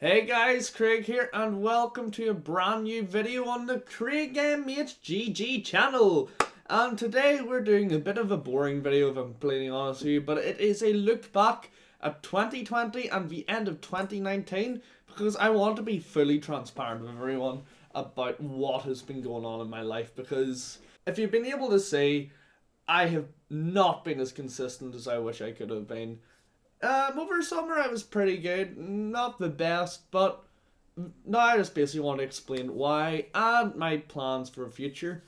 Hey guys, Craig here and welcome to a brand new video on the CraigMhgg channel. And today we're doing a bit of a boring video if I'm completely honest with you, but it is a look back at 2020 and the end of 2019 because I want to be fully transparent with everyone about what has been going on in my life, because if you've been able to see, I have not been as consistent as I wish I could have been. Over summer I was pretty good, not the best, but now I just basically want to explain why and my plans for the future.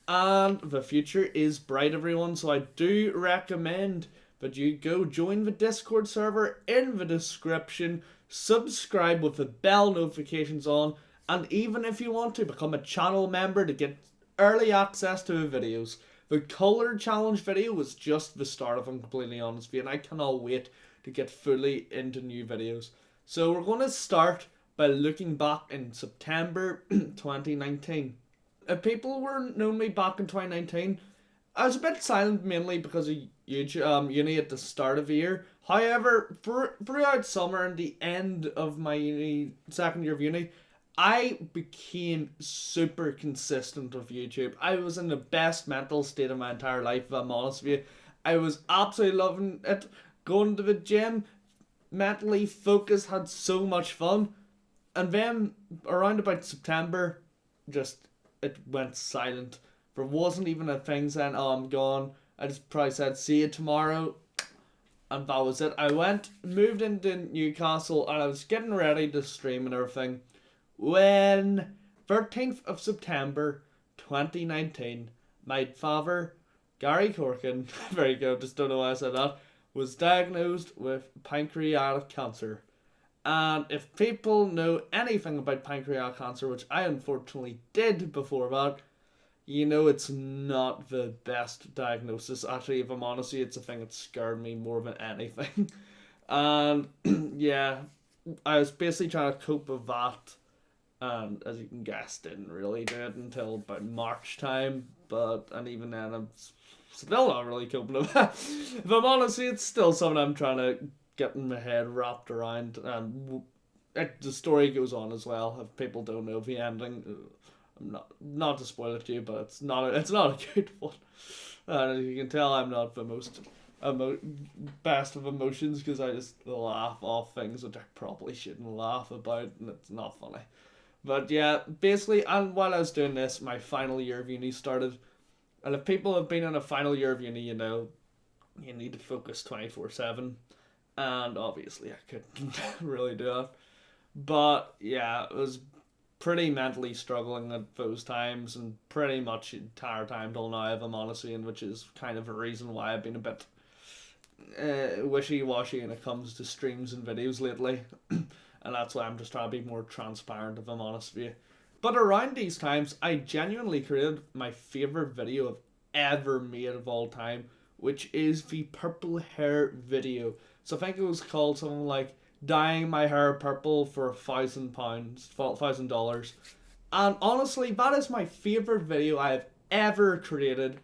And the future is bright, everyone, so I do recommend that you go join the Discord server in the description, subscribe with the bell notifications on, and even if you want to, become a channel member to get early access to the videos. The color challenge video was just the start, if I'm completely honest with you, and I cannot wait to get fully into new videos. So we're going to start by looking back in September 2019. If people were knowing me back in 2019, I was a bit silent mainly because of uni at the start of the year. However, throughout summer and the end of my second year of uni, I became super consistent with YouTube. I was in the best mental state of my entire life, if I'm honest with you. I was absolutely loving it. Going to the gym, mentally focused, had so much fun. And then around about September, just it went silent. There wasn't even a thing saying, "Oh, I'm gone." I just probably said, "See you tomorrow," and that was it. I moved into Newcastle, and I was getting ready to stream and everything when 13th of September 2019, my father, Gary Corkin, very good, just don't know why I said that, was diagnosed with pancreatic cancer. And if people know anything about pancreatic cancer, which I unfortunately did before that, you know it's not the best diagnosis. Actually, if I'm honest with you, it's a thing that scared me more than anything. And yeah, I was basically trying to cope with that. And as you can guess, didn't really do it until about March time. And even then, I'm still not really coping with that. If I'm honest, it's still something I'm trying to get in my head wrapped around. And the story goes on as well. If people don't know the ending, I'm not to spoil it to you, but it's not a good one. And as you can tell, I'm not the most best of emotions because I just laugh off things that I probably shouldn't laugh about, and it's not funny. But yeah, basically, and while I was doing this, my final year of uni started. And if people have been in a final year of uni, you know, you need to focus 24/7. And obviously, I couldn't really do it. But yeah, it was pretty mentally struggling at those times, and pretty much the entire time till now, if I'm honest with you, which is kind of a reason why I've been a bit wishy-washy when it comes to streams and videos lately. And that's why I'm just trying to be more transparent, if I'm honest with you. But around these times, I genuinely created my favourite video I've ever made of all time, which is the purple hair video. So I think it was called something like "Dyeing My Hair Purple for $1,000." And honestly, that is my favourite video I have ever created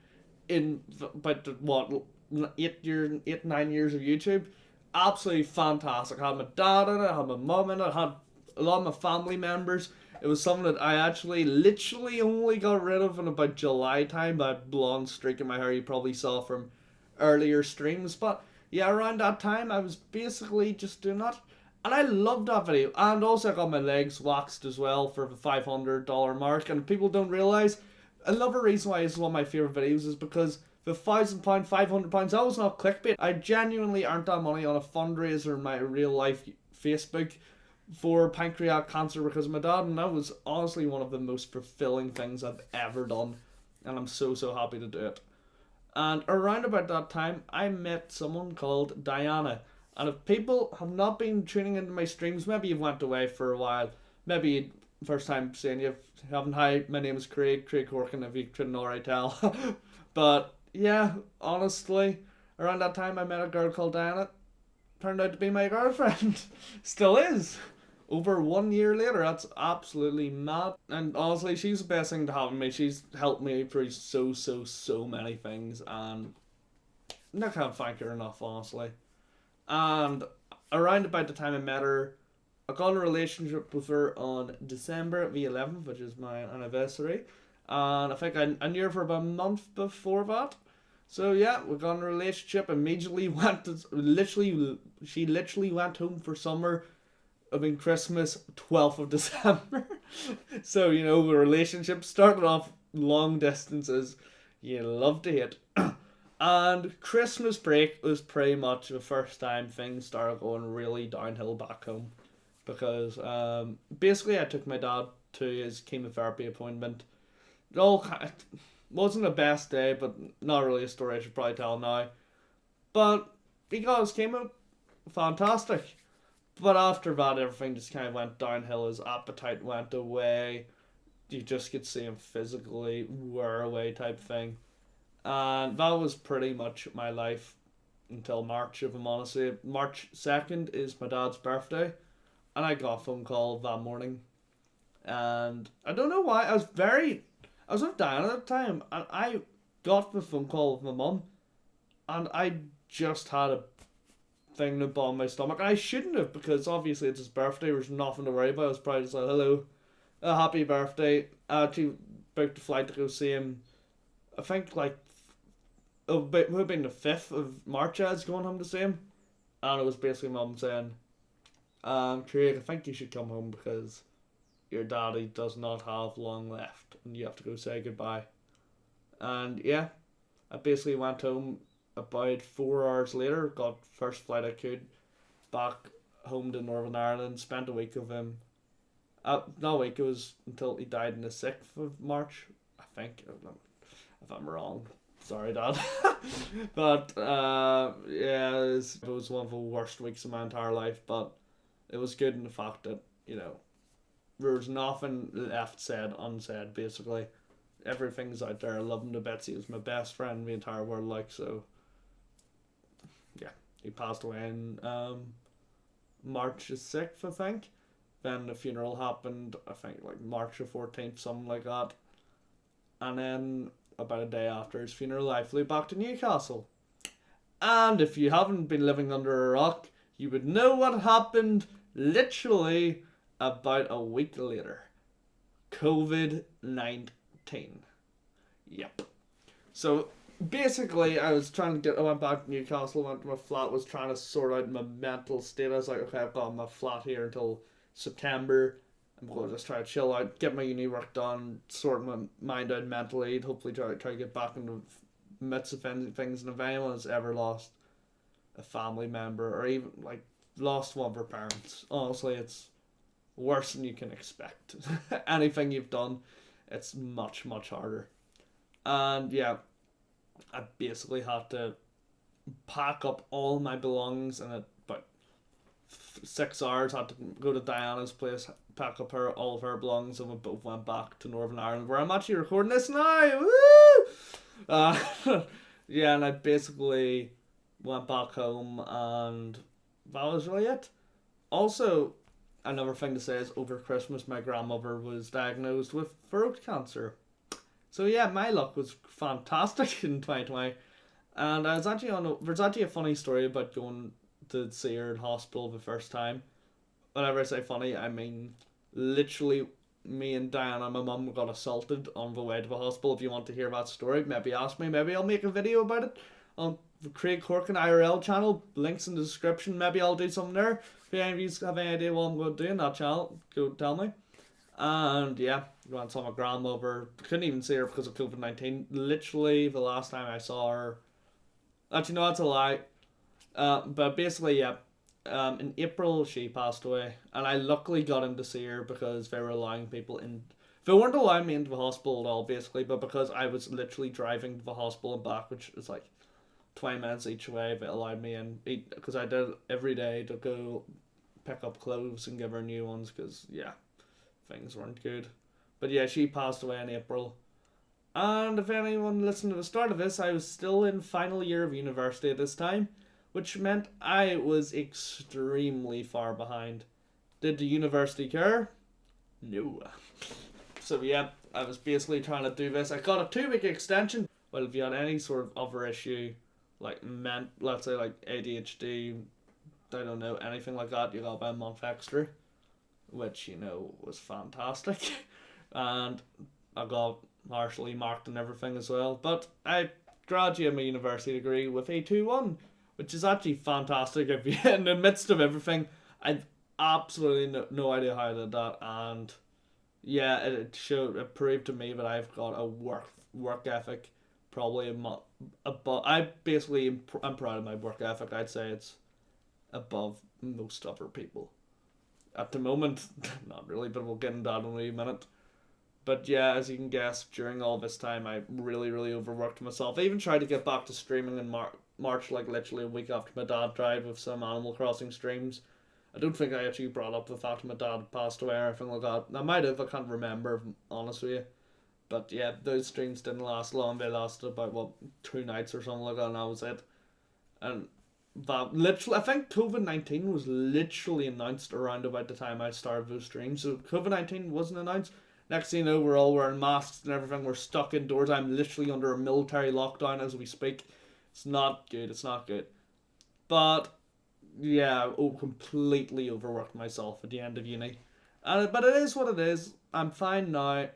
in about, what, 9 years of YouTube. Absolutely fantastic. I had my dad in it, I had my mum in it, I had a lot of my family members. It was something that I actually literally only got rid of in about July time. That blonde streak in my hair you probably saw from earlier streams. But yeah, around that time I was basically just doing that. And I loved that video. And also I got my legs waxed as well for the $500 mark. And people don't realise, another reason why this is one of my favourite videos is because the £1,000, £500, that was not clickbait. I genuinely earned that money on a fundraiser in my real life Facebook for pancreatic cancer because of my dad, and that was honestly one of the most fulfilling things I've ever done, and I'm so happy to do it. And around about that time, I met someone called Diana. And if people have not been tuning into my streams, maybe you've went away for a while, maybe first time seeing you, haven't. Hi, my name is Craig Corkin, if you couldn't already tell. But yeah, honestly, around that time I met a girl called Diana. Turned out to be my girlfriend. Still is. Over 1 year later, that's absolutely mad. And honestly, she's the best thing to happen to me. She's helped me through so many things, and I can't thank her enough, honestly. And around about the time I met her, I got in a relationship with her on December the 11th, which is my anniversary. And I think I knew her for about a month before that. So yeah, we got in a relationship. Immediately went to she literally went home for summer. I mean Christmas 12th of December. So the relationship started off long distances. You love to hate. And Christmas break was pretty much the first time things started going really downhill back home. Because basically I took my dad to his chemotherapy appointment. It all wasn't the best day, but not really a story I should probably tell now. But he got his chemo, fantastic. But after that, everything just kind of went downhill. His appetite went away. You just could see him physically wear away type thing. And that was pretty much my life until March, if I'm honest. March 2nd is my dad's birthday. And I got a phone call that morning. And I don't know why. I was with Diana at the time. And I got the phone call with my mum. And I just had a thing upon my stomach. And I shouldn't have, because obviously it's his birthday. There's nothing to worry about. I was probably just like, hello, a happy birthday. I actually booked a flight to go see him. I think like it would have been the 5th of March I was going home to see him. And it was basically mum saying, Craig, I think you should come home because your daddy does not have long left and you have to go say goodbye. And yeah, I basically went home about 4 hours later, got first flight I could, back home to Northern Ireland, spent a week with him. Not a week, it was until he died on the 6th of March, I think, if I'm wrong. Sorry, Dad. But, yeah, it was one of the worst weeks of my entire life, but it was good in the fact that, there was nothing left said, unsaid, basically. Everything's out there. I love him to bits. He was my best friend in the entire world, so, yeah. He passed away in March the 6th, I think. Then the funeral happened, I think, like March the 14th, something like that. And then about a day after his funeral, I flew back to Newcastle. And if you haven't been living under a rock, you would know what happened literally about a week later. COVID-19. Yep. So basically, I went back to Newcastle, went to my flat, was trying to sort out my mental state. I was like, okay, I've got my flat here until September. I'm going to just try to chill out, get my uni work done, sort my mind out mentally, hopefully try to get back into the midst of things. And if anyone has ever lost a family member or even like lost one of their parents, honestly, it's worse than you can expect. Anything you've done, it's much, much harder. And yeah, I basically had to pack up all my belongings in about 6 hours. Had to go to Diana's place, pack up all of her belongings, and we both went back to Northern Ireland, where I'm actually recording this now. Woo! Yeah, and I basically went back home, and that was really it. Also, another thing to say is over Christmas, my grandmother was diagnosed with throat cancer. So yeah, my luck was fantastic in 2020. And I was actually there's actually a funny story about going to see her in hospital the first time. Whenever I say funny, I mean literally me and Diana, my mum, got assaulted on the way to the hospital. If you want to hear that story, maybe ask me. Maybe I'll make a video about it on the CraigMhgg IRL channel. Links in the description. Maybe I'll do something there. If any of you have any idea what I'm going to do in that channel, go tell me. And yeah, went and saw my grandmother. Couldn't even see her because of COVID-19. Literally, the last time I saw her. Actually, no, that's a lie. But basically, yeah. In April, she passed away. And I luckily got in to see her because they were allowing people in. They weren't allowing me into the hospital at all, basically. But because I was literally driving to the hospital and back, which is like 20 minutes each way, they allowed me in. Because I did every day to go pick up clothes and give her new ones. Because, yeah, things weren't good. But yeah, she passed away in April. And if anyone listened to the start of this, I was still in final year of university at this time, which meant I was extremely far behind. Did the university care? No. So yeah, I was basically trying to do this. I got a 2-week extension. Well, if you had any sort of other issue, like let's say like ADHD, I don't know, anything like that, you got about a month extra. which, was fantastic. And I got partially marked and everything as well. But I graduated my university degree with a 2-1, which is actually fantastic. If you, in the midst of everything, I've absolutely no idea how I did that. And yeah, it proved to me that I've got a work ethic probably above. I'm proud of my work ethic. I'd say it's above most other people at the moment. Not really, but we'll get into that in a wee minute. But yeah, as you can guess, during all this time, I really overworked myself. I even tried to get back to streaming in March, like literally a week after my dad died, with some Animal Crossing streams. I don't think I actually brought up the fact that my dad passed away or anything like that. I might have, I can't remember, if I'm honest with you. But yeah, those streams didn't last long. They lasted about, 2 nights or something like that, and that was it. And that literally, I think COVID-19 was literally announced around about the time I started those streams. So COVID-19 wasn't announced. Next thing you know, we're all wearing masks and everything. We're stuck indoors. I'm literally under a military lockdown as we speak. It's not good. It's not good. But yeah, completely overworked myself at the end of uni. But it is what it is. I'm fine now.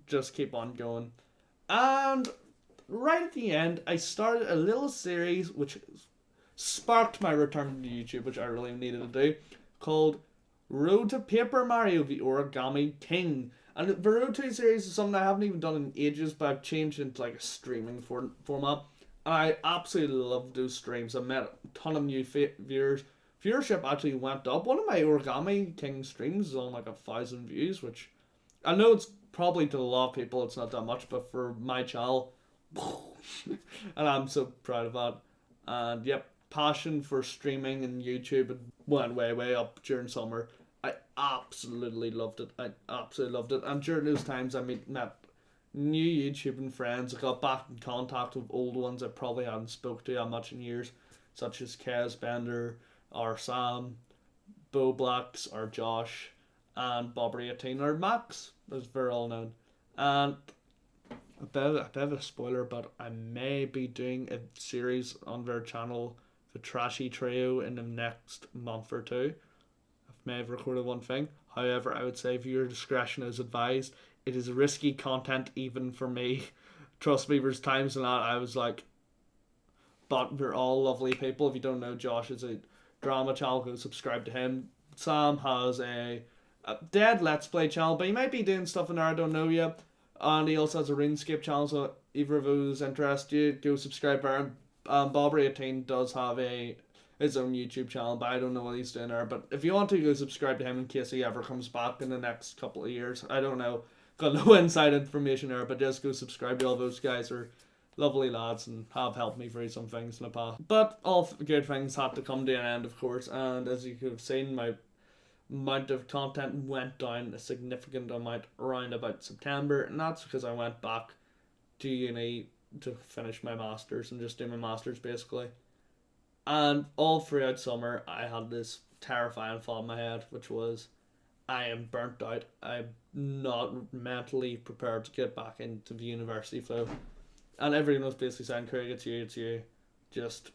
Just keep on going. And right at the end, I started a little series which sparked my return to YouTube, which I really needed to do, called Road to Paper Mario: The Origami King. And the Road to series is something I haven't even done in ages, but I've changed into like a streaming format. And I absolutely love those streams. I met a ton of new viewers. Viewership actually went up. One of my Origami King streams is on like 1,000 views, which I know it's probably to a lot of people it's not that much, but for my channel, and I'm so proud of that. And yep, passion for streaming and YouTube went way up during summer. I absolutely loved it. And during those times, I met new YouTubing friends. I got back in contact with old ones I probably hadn't spoke to that much in years, such as Kez Bender, or Sam, Bo Blacks, or Josh, and Bobby 18, or Max, as very all known. And a bit of a spoiler, but I may be doing a series on their channel, the Trashy Trio, in the next month or two. I may have recorded one thing. However, I would say viewer discretion is advised. It is risky content even for me. Trust me, there's times in that I was like, but we're all lovely people. If you don't know, Josh is a drama channel. Go subscribe to him. Sam has a dead Let's Play channel, but he might be doing stuff in there, I don't know yet. And he also has a RuneScape channel, so either of those interest you, go subscribe there. Bobby 18 does have his own YouTube channel, but I don't know what he's doing there. But if you want to, go subscribe to him in case he ever comes back in the next couple of years. I don't know. Got no inside information there, but just go subscribe to all those guys. Are lovely lads and have helped me through some things in the past. But all good things had to come to an end, of course. And as you could have seen, my amount of content went down a significant amount around about September, and that's because I went back to uni to finish my masters and just do my masters basically. And all throughout summer, I had this terrifying thought in my head, which was, I am burnt out. I'm not mentally prepared to get back into the university flow. And everyone was basically saying, Craig, it's you. Just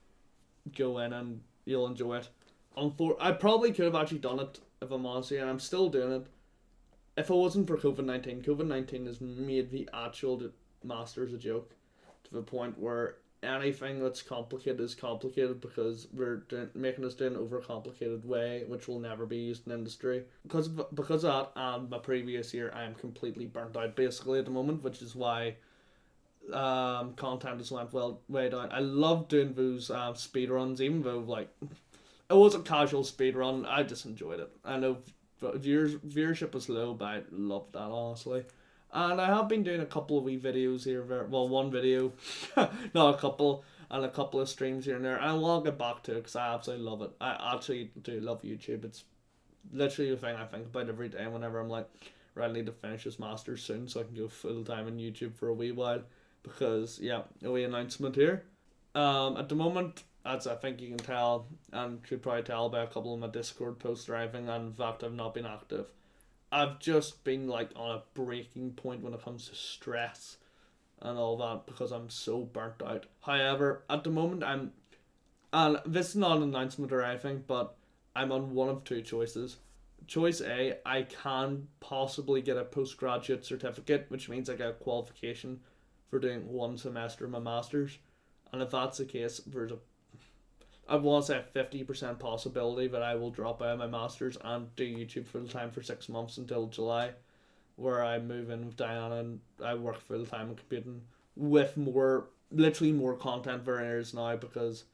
go in and you'll enjoy it. I probably could have actually done it, if I'm honest, and I'm still doing it. If it wasn't for COVID-19, COVID-19 has made the actual masters a joke, to the point where anything that's complicated is complicated because we're making us do an overcomplicated way, which will never be used in industry. Because of that and my previous year, I am completely burnt out basically at the moment, which is why content has went way down. I love doing those speed runs, even though like it was a casual speed run. I just enjoyed it. I know viewership was low, but I loved that honestly. And I have been doing a couple of wee videos here. Well, one video, not a couple, and a couple of streams here and there. And I will get back to it because I absolutely love it. I actually do love YouTube. It's literally the thing I think about every day whenever I'm like, right, I need to finish this masters soon so I can go full time on YouTube for a wee while. Because yeah, a wee announcement here. At the moment, as I think you can tell, and could probably tell by a couple of my Discord posts arriving, and in fact I've not been active. I've just been like on a breaking point when it comes to stress and all that because I'm so burnt out. However, at the moment and this is not an announcement or anything, but I'm on one of two choices. choice A, I can possibly get a postgraduate certificate, which means I get a qualification for doing 1 semester of my master's. And if that's the case, there's a I want to say a 50% possibility that I will drop out of my master's and do YouTube full time for 6 months until July, where I move in with Diana and I work full time in computing with literally more content than there is now, because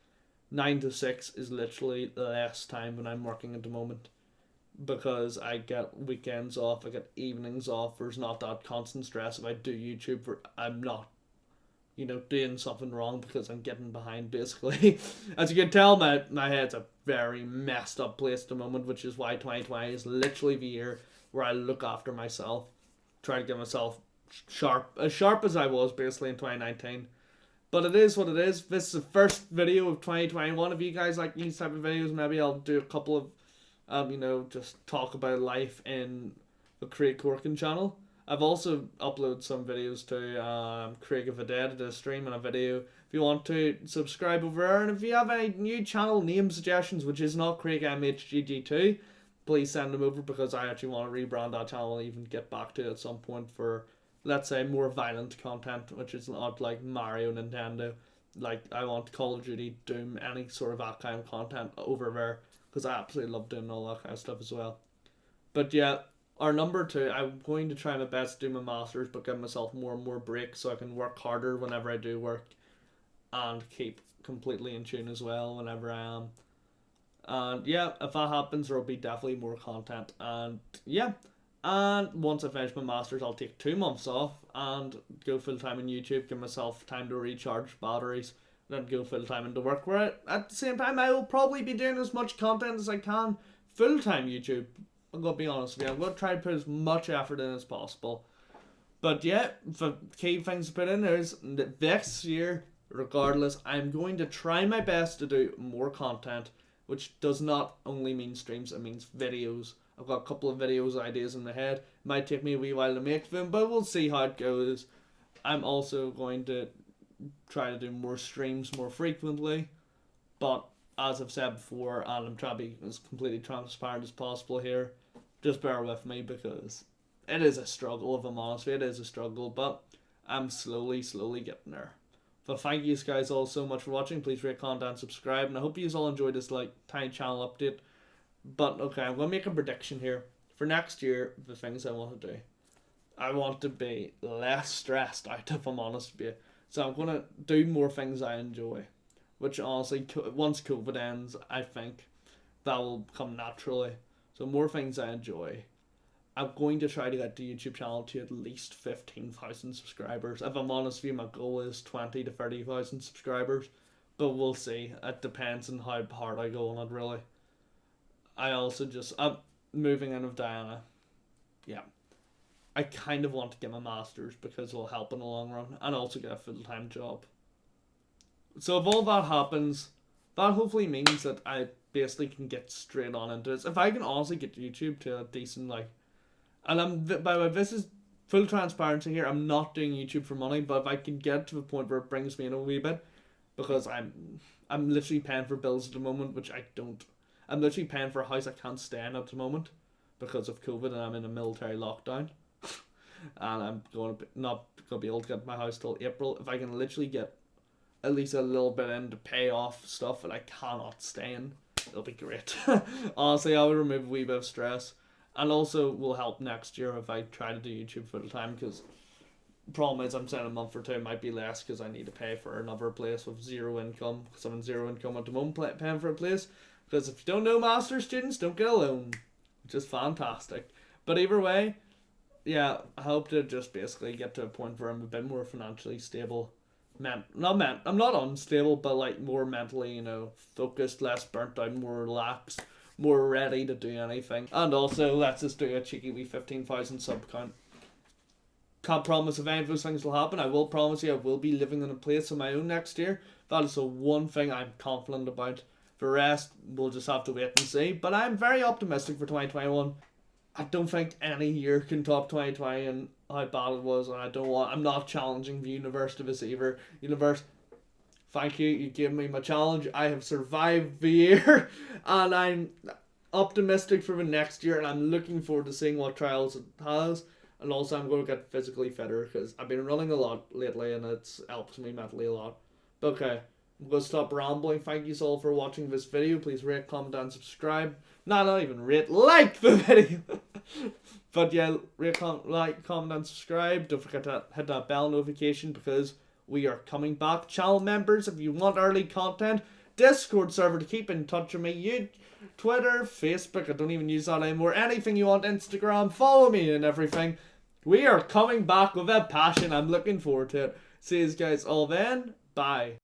9 to 6 is literally less time than I'm working at the moment, because I get weekends off, I get evenings off. There's not that constant stress if I do YouTube for I'm not doing something wrong because I'm getting behind, basically. As you can tell, my head's a very messed up place at the moment, which is why 2020 is literally the year where I look after myself, try to get myself as sharp as I was basically in 2019. But it is what it is. This is the first video of 2021. If you guys like these type of videos, maybe I'll do a couple of, just talk about life in the CraigMhgg channel. I've also uploaded some videos to CraigMhgg, did a stream and a video. If you want to subscribe over there, and if you have any new channel name suggestions, which is not CraigMhgg2, please send them over, because I actually want to rebrand that channel and even get back to it at some point for, let's say, more violent content, which is not like Mario, Nintendo. Like, I want Call of Duty, Doom, any sort of that kind of content over there, because I absolutely love doing all that kind of stuff as well. But yeah, our number 2, I'm going to try my best to do my masters, but give myself more and more breaks so I can work harder whenever I do work, and keep completely in tune as well whenever I am. And yeah, if that happens, there will be definitely more content. And yeah, and once I finish my masters, I'll take 2 months off and go full time on YouTube, give myself time to recharge batteries, then go full time into work. Where at the same time, I will probably be doing as much content as I can full time YouTube. I'm going to be honest with you. I'm going to try to put as much effort in as possible. But yeah, the key things to put in there is this year, regardless, I'm going to try my best to do more content, which does not only mean streams, it means videos. I've got a couple of videos ideas in my head. It might take me a wee while to make them, but we'll see how it goes. I'm also going to try to do more streams more frequently, but as I've said before, and I'm trying to be as completely transparent as possible here, just bear with me, because it is a struggle, if I'm honest with you. It is a struggle, but I'm slowly getting there. But thank you guys all so much for watching. Please rate, comment, and subscribe, and I hope you all enjoyed this tiny channel update. But okay, I'm going to make a prediction here. For next year, the things I want to do. I want to be less stressed out, if I'm honest with you. So I'm going to do more things I enjoy, which honestly, once COVID ends, I think that will come naturally. So more things I enjoy. I'm going to try to get the YouTube channel to at least 15,000 subscribers. If I'm honest with you, my goal is 20 to 30,000 subscribers. But we'll see. It depends on how hard I go on it, really. I'm moving in with Diana. Yeah. I kind of want to get my master's, because it'll help in the long run. And also get a full-time job. So if all that happens, that hopefully means that I basically can get straight on into this. If I can honestly get YouTube to a decent, and by the way, this is full transparency here, I'm not doing YouTube for money, but if I can get to the point where it brings me in a wee bit, because I'm literally paying for bills at the moment, which I'm literally paying for a house I can't stay in at the moment because of COVID, and I'm in a military lockdown. And I'm not going to be able to get my house till April. If I can literally get at least a little bit in to pay off stuff that I cannot stay in, it'll be great. Honestly, I would remove a wee bit of stress, and also will help next year if I try to do YouTube full time, because the problem is I'm saying a month or two might be less, because I need to pay for another place with zero income, because I'm in zero income at the moment paying for a place. Because if you don't know, master's students don't get a loan, which is fantastic. But either way, yeah, I hope to just basically get to a point where I'm a bit more financially stable. I'm not unstable, but more mentally, focused, less burnt out, more relaxed, more ready to do anything. And also, let's just do a cheeky wee 15,000 sub count. Can't promise if any of those things will happen. I will promise you I will be living in a place of my own next year. That is the one thing I'm confident about. The rest, we'll just have to wait and see. But I'm very optimistic for 2021. I don't think any year can top 2020 and how bad it was, and I'm not challenging the universe to this either. Universe, thank you, you gave me my challenge. I have survived the year, and optimistic for the next year, and I'm looking forward to seeing what trials it has. And also, I'm going to get physically fitter because I've been running a lot lately, and it's helps me mentally a lot. But okay, I'm going to stop rambling. Thank you all for watching this video. Please rate, comment, and subscribe. No, not even rate, like the video. But yeah, rate, like, comment, and subscribe. Don't forget to hit that bell notification because we are coming back. Channel members, if you want early content, Discord server to keep in touch with me, Twitter, Facebook, I don't even use that anymore, anything you want, Instagram, follow me and everything. We are coming back with a passion. I'm looking forward to it. See you guys all then. Bye.